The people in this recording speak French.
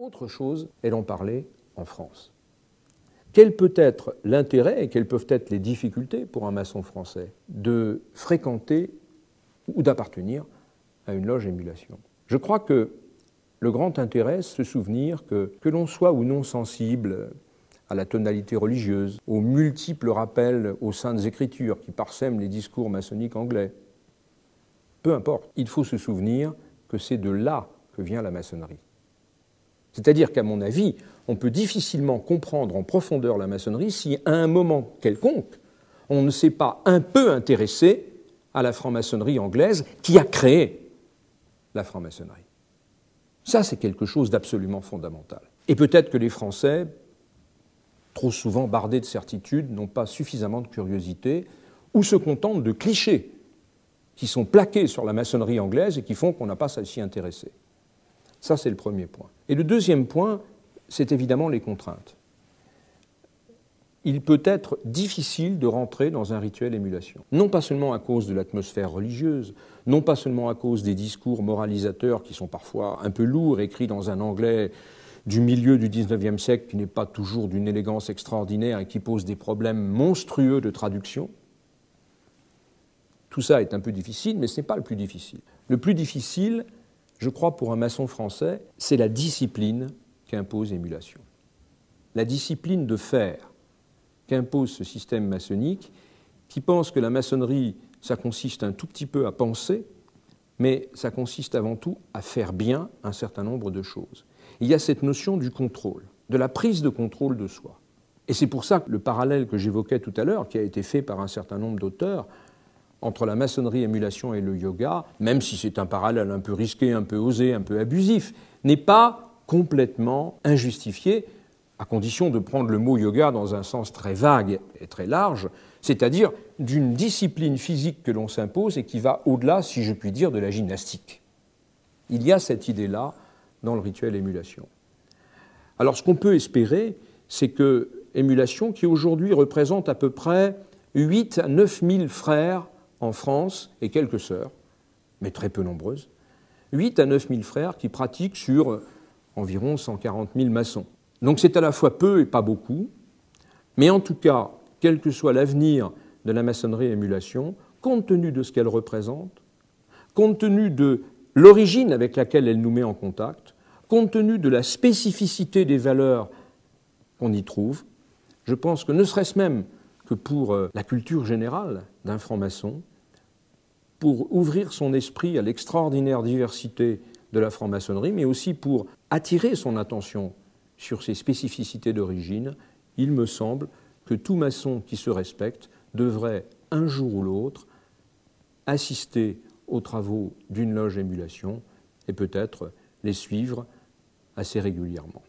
Autre chose est d'en parler en France. Quel peut être l'intérêt et quelles peuvent être les difficultés pour un maçon français de fréquenter ou d'appartenir à une loge émulation? Je crois que le grand intérêt, c'est se souvenir que l'on soit ou non sensible à la tonalité religieuse, aux multiples rappels aux saintes écritures qui parsèment les discours maçonniques anglais, peu importe, il faut se souvenir que c'est de là que vient la maçonnerie. C'est-à-dire qu'à mon avis, on peut difficilement comprendre en profondeur la maçonnerie si, à un moment quelconque, on ne s'est pas un peu intéressé à la franc-maçonnerie anglaise qui a créé la franc-maçonnerie. Ça, c'est quelque chose d'absolument fondamental. Et peut-être que les Français, trop souvent bardés de certitudes, n'ont pas suffisamment de curiosité ou se contentent de clichés qui sont plaqués sur la maçonnerie anglaise et qui font qu'on n'a pas à s'y intéresser. Ça, c'est le premier point. Et le deuxième point, c'est évidemment les contraintes. Il peut être difficile de rentrer dans un rituel émulation. Non pas seulement à cause de l'atmosphère religieuse, non pas seulement à cause des discours moralisateurs qui sont parfois un peu lourds, écrits dans un anglais du milieu du XIXe siècle qui n'est pas toujours d'une élégance extraordinaire et qui pose des problèmes monstrueux de traduction. Tout ça est un peu difficile, mais ce n'est pas le plus difficile. Le plus difficile, je crois, pour un maçon français, c'est la discipline qu'impose émulation. La discipline de faire qu'impose ce système maçonnique, qui pense que la maçonnerie, ça consiste un tout petit peu à penser, mais ça consiste avant tout à faire bien un certain nombre de choses. Il y a cette notion du contrôle, de la prise de contrôle de soi. Et c'est pour ça que le parallèle que j'évoquais tout à l'heure, qui a été fait par un certain nombre d'auteurs, entre la maçonnerie émulation et le yoga, même si c'est un parallèle un peu risqué, un peu osé, un peu abusif, n'est pas complètement injustifié, à condition de prendre le mot yoga dans un sens très vague et très large, c'est-à-dire d'une discipline physique que l'on s'impose et qui va au-delà, si je puis dire, de la gymnastique. Il y a cette idée-là dans le rituel émulation. Alors ce qu'on peut espérer, c'est que émulation, qui aujourd'hui représente à peu près 8 à 9 000 frères en France et quelques sœurs, mais très peu nombreuses, 8 à 9 000 frères qui pratiquent sur environ 140 000 maçons. Donc c'est à la fois peu et pas beaucoup, mais en tout cas, quel que soit l'avenir de la maçonnerie émulation, compte tenu de ce qu'elle représente, compte tenu de l'origine avec laquelle elle nous met en contact, compte tenu de la spécificité des valeurs qu'on y trouve, je pense que ne serait-ce même que pour la culture générale d'un franc-maçon, pour ouvrir son esprit à l'extraordinaire diversité de la franc-maçonnerie, mais aussi pour attirer son attention sur ses spécificités d'origine, il me semble que tout maçon qui se respecte devrait, un jour ou l'autre, assister aux travaux d'une loge émulation et peut-être les suivre assez régulièrement.